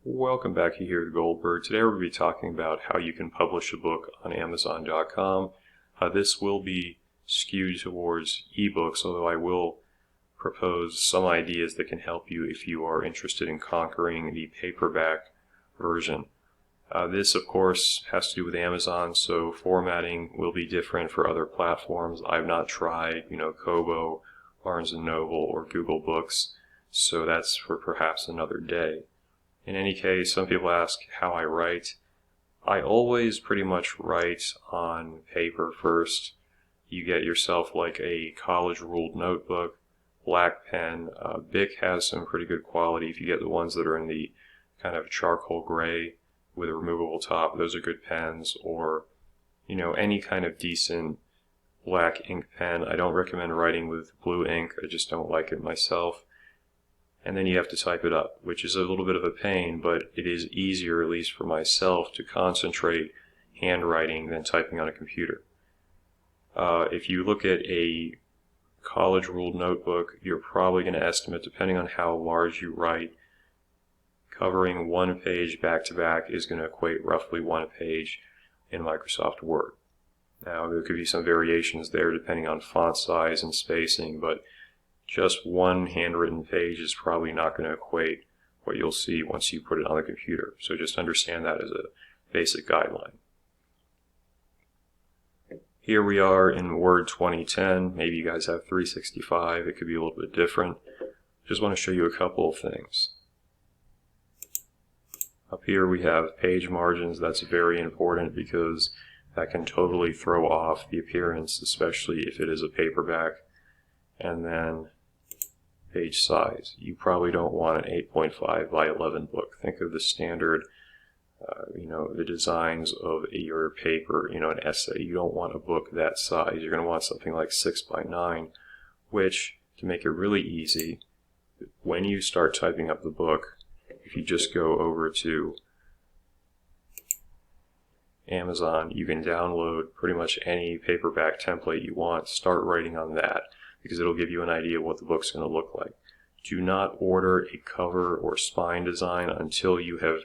Welcome back here to Goldberg. Today we're going to be talking about how you can publish a book on Amazon.com. This will be skewed towards ebooks, although I will propose some ideas that can help you if you are interested in conquering the paperback version. This, of course, has to do with Amazon, so formatting will be different for other platforms. I've not tried, Kobo, Barnes & Noble, or Google Books, so that's for perhaps another day. In any case, some people ask how I write. I always pretty much write on paper first. You get yourself like a college-ruled notebook, black pen. Bic has some pretty good quality. If you get the ones that are in the kind of charcoal gray with a removable top, those are good pens. Or, any kind of decent black ink pen. I don't recommend writing with blue ink. I just don't like it myself. And then you have to type it up, which is a little bit of a pain, but it is easier, at least for myself, to concentrate handwriting than typing on a computer. If you look at a college-ruled notebook, you're probably going to estimate, depending on how large you write, covering one page back-to-back is going to equate roughly one page in Microsoft Word. Now, there could be some variations there depending on font size and spacing, but just one handwritten page is probably not going to equate what you'll see once you put it on the computer. So just understand that as a basic guideline. Here we are in Word 2010. Maybe you guys have 365. It could be a little bit different. Just want to show you a couple of things. Up here we have page margins. That's very important because that can totally throw off the appearance, especially if it is a paperback. And then page size. You probably don't want an 8.5 by 11 book. Think of the standard, the designs of your paper, an essay. You don't want a book that size. You're going to want something like 6 by 9, which, to make it really easy, when you start typing up the book, if you just go over to Amazon, you can download pretty much any paperback template you want. Start writing on that, because it'll give you an idea of what the book's going to look like. Do not order a cover or spine design until you have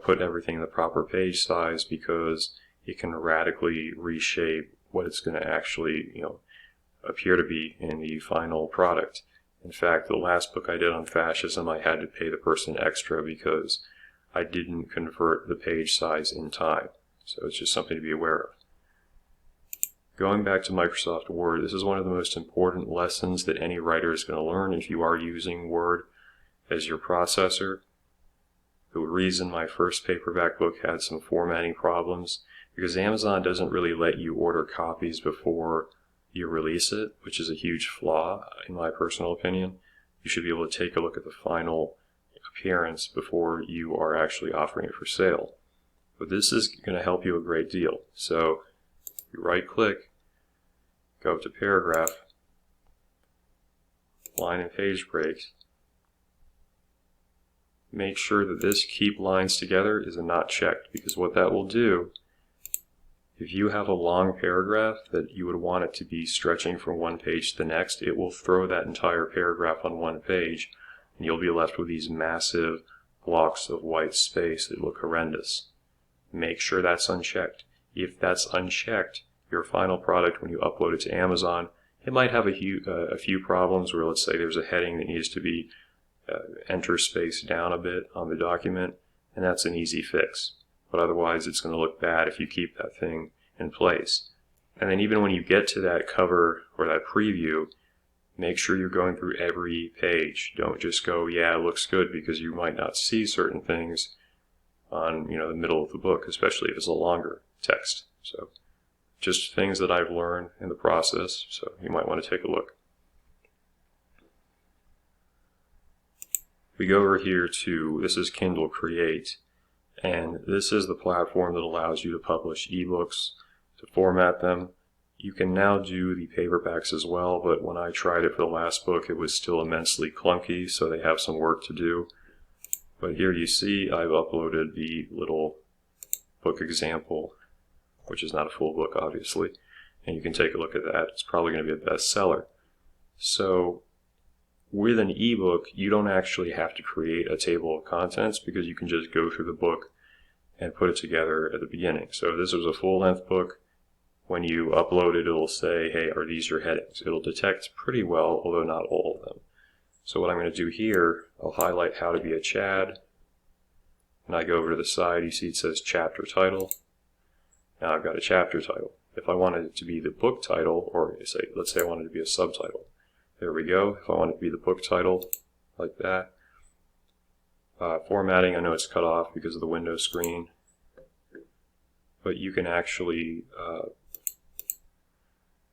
put everything in the proper page size, because it can radically reshape what it's going to actually appear to be in the final product. In fact, the last book I did on fascism, I had to pay the person extra because I didn't convert the page size in time. So it's just something to be aware of. Going back to Microsoft Word, this is one of the most important lessons that any writer is going to learn if you are using Word as your processor. The reason my first paperback book had some formatting problems, because Amazon doesn't really let you order copies before you release it, which is a huge flaw in my personal opinion. You should be able to take a look at the final appearance before you are actually offering it for sale. But this is going to help you a great deal. So you right-click, go to paragraph, line and page breaks. Make sure that this keep lines together is not checked, because what that will do, if you have a long paragraph that you would want it to be stretching from one page to the next, it will throw that entire paragraph on one page, and you'll be left with these massive blocks of white space that look horrendous. Make sure that's unchecked. If that's unchecked, your final product, when you upload it to Amazon, it might have a few problems where, let's say there's a heading that needs to be enter space down a bit on the document, and that's an easy fix. But otherwise it's going to look bad if you keep that thing in place. And then even when you get to that cover or that preview, make sure you're going through every page. Don't just go, yeah, it looks good, because you might not see certain things on the middle of the book, especially if it's a longer text. So just things that I've learned in the process, so you might want to take a look. We go over here to, this is Kindle Create, and this is the platform that allows you to publish ebooks, to format them. You can now do the paperbacks as well, but when I tried it for the last book, it was still immensely clunky, so they have some work to do. But here you see I've uploaded the little book example, which is not a full book, obviously, and you can take a look at that. It's probably going to be a bestseller. So With an ebook, you don't actually have to create a table of contents because you can just go through the book and put it together at the beginning. So if this was a full-length book, when you upload it, it'll say, hey, are these your headings? It'll detect pretty well, although not all of them. So what I'm going to do here, I'll highlight how to be a Chad, and I go over to the side, you see it says chapter title. Now I've got a chapter title. If I wanted it to be the book title, or let's say I wanted it to be a subtitle, there we go. If I want it to be the book title, like that. Formatting, I know it's cut off because of the window screen, but you can actually,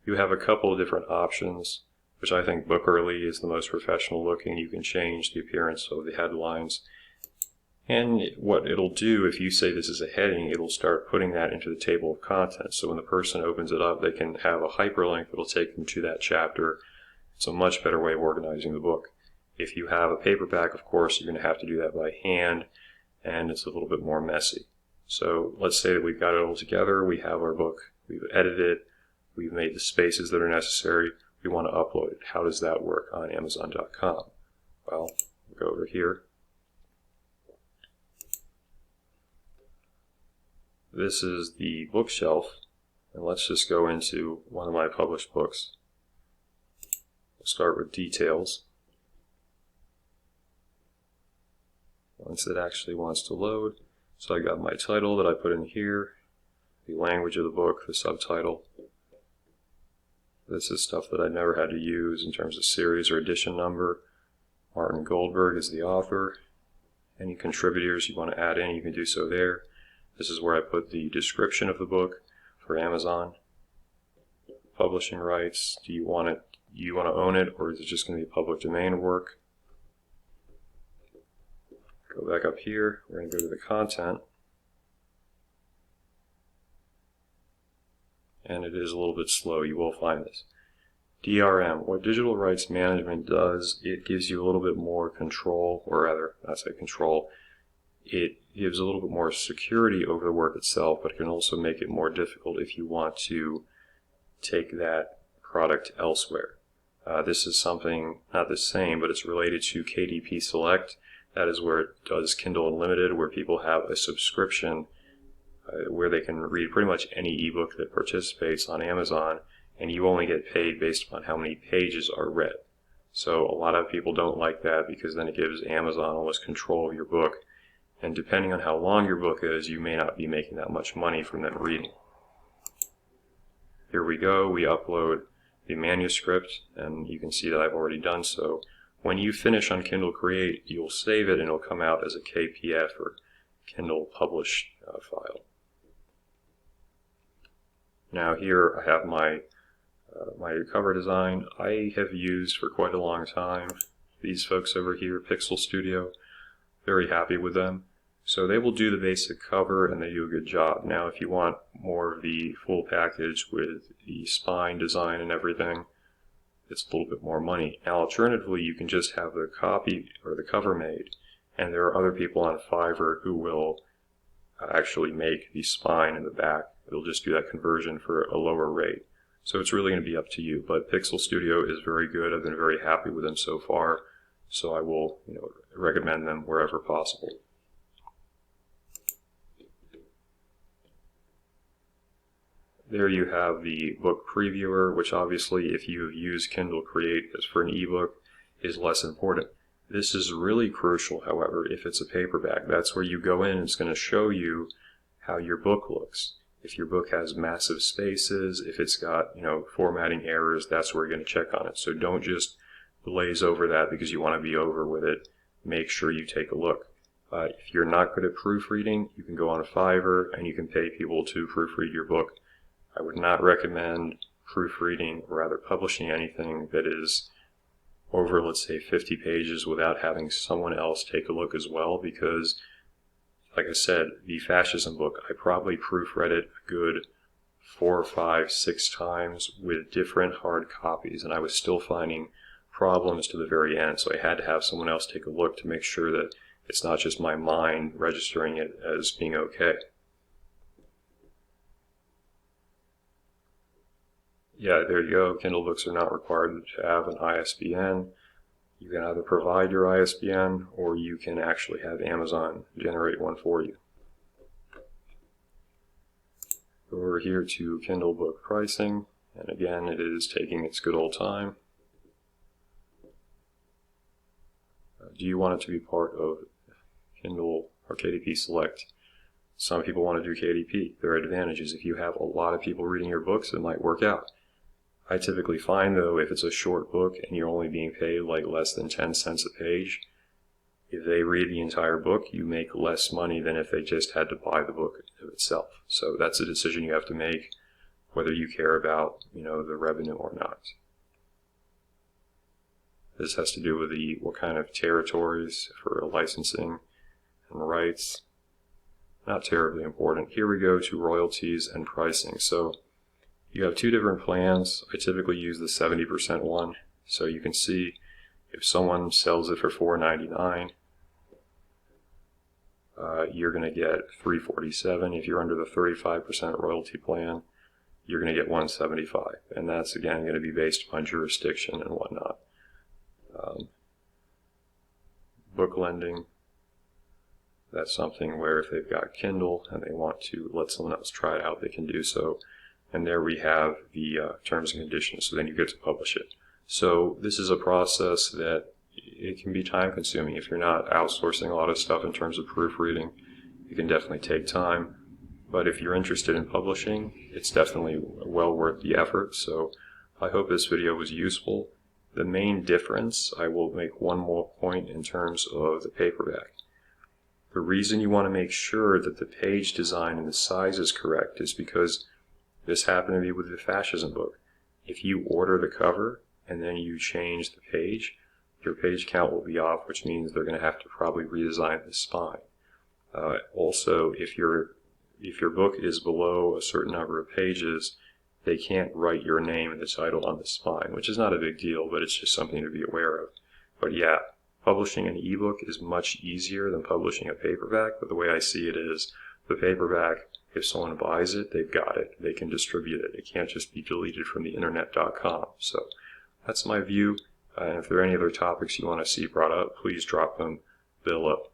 you have a couple of different options, which I think Book Early is the most professional looking. You can change the appearance of the headlines. And what it'll do, if you say this is a heading, it'll start putting that into the table of contents. So when the person opens it up, they can have a hyperlink that'll take them to that chapter. It's a much better way of organizing the book. If you have a paperback, of course, you're going to have to do that by hand, and it's a little bit more messy. So let's say that we've got it all together, we have our book, we've edited it, we've made the spaces that are necessary, we want to upload it. How does that work on Amazon.com? Well, we'll go over here. This is the bookshelf, and let's just go into one of my published books. We'll start with details. Once it actually wants to load, so I got my title that I put in here, the language of the book, the subtitle. This is stuff that I never had to use in terms of series or edition number. Martin Goldberg is the author. Any contributors you want to add in, you can do so there. This is where I put the description of the book for Amazon. Publishing rights, do you want to own it, or is it just going to be public domain work? Go back up here, we're going to go to the content. And it is a little bit slow, you will find this. DRM, what digital rights management does, it gives you a little bit more control, or rather, not say control, it gives a little bit more security over the work itself, but it can also make it more difficult if you want to take that product elsewhere. This is something, not the same, but it's related to KDP Select. That is where it does Kindle Unlimited, where people have a subscription where they can read pretty much any ebook that participates on Amazon, and you only get paid based upon how many pages are read. So a lot of people don't like that because then it gives Amazon almost control of your book, and depending on how long your book is, you may not be making that much money from them reading. Here we go, we upload the manuscript, and you can see that I've already done so. When you finish on Kindle Create, you'll save it and it'll come out as a KPF or Kindle Publish file. Now here I have my cover design. I have used for quite a long time these folks over here, Pixel Studio. Very happy with them. So they will do the basic cover and they do a good job. Now if you want more of the full package with the spine design and everything, it's a little bit more money. Now alternatively, you can just have the copy or the cover made, and there are other people on Fiverr who will actually make the spine and the back. It'll just do that conversion for a lower rate. So it's really going to be up to you. But Pixel Studio is very good. I've been very happy with them so far, so I will recommend them wherever possible. There you have the book previewer, which obviously if you have used Kindle Create as for an ebook is less important. This is really crucial, however, if it's a paperback. That's where you go in and it's going to show you how your book looks. If your book has massive spaces, if it's got formatting errors, that's where you're going to check on it. So don't just glaze over that because you want to be over with it. Make sure you take a look. If you're not good at proofreading, you can go on Fiverr and you can pay people to proofread your book. I would not recommend proofreading, or rather publishing anything that is over, let's say, 50 pages without having someone else take a look as well, because, like I said, the fascism book, I probably proofread it a good 4, 5, 6 times with different hard copies, and I was still finding problems to the very end, so I had to have someone else take a look to make sure that it's not just my mind registering it as being okay. Yeah, there you go. Kindle books are not required to have an ISBN. You can either provide your ISBN or you can actually have Amazon generate one for you. Go over here to Kindle Book Pricing, and again it is taking its good old time. Do you want it to be part of Kindle or KDP Select? Some people want to do KDP. There are advantages. If you have a lot of people reading your books, it might work out. I typically find, though, if it's a short book and you're only being paid like less than 10 cents a page, if they read the entire book, you make less money than if they just had to buy the book itself. So that's a decision you have to make, whether you care about, the revenue or not. This has to do with what kind of territories for licensing and rights. Not terribly important. Here we go to royalties and pricing. So you have two different plans. I typically use the 70% one. So you can see if someone sells it for $4.99, you're going to get $3.47. If you're under the 35% royalty plan, you're going to get $1.75. And that's again going to be based upon jurisdiction and whatnot. Book lending. That's something where if they've got Kindle and they want to let someone else try it out, they can do so. And there we have the terms and conditions, so then you get to publish it. So this is a process that it can be time consuming. If you're not outsourcing a lot of stuff in terms of proofreading, it can definitely take time. But if you're interested in publishing, it's definitely well worth the effort. So I hope this video was useful. The main difference, I will make one more point in terms of the paperback. The reason you want to make sure that the page design and the size is correct is because this happened to me with the fascism book. If you order the cover and then you change the page, your page count will be off, which means they're going to have to probably redesign the spine. Also, if your book is below a certain number of pages, they can't write your name and the title on the spine, which is not a big deal, but it's just something to be aware of. But yeah, publishing an ebook is much easier than publishing a paperback, but the way I see it is the paperback, if someone buys it, they've got it. They can distribute it. It can't just be deleted from the internet.com. So that's my view. And if there are any other topics you want to see brought up, please drop them below.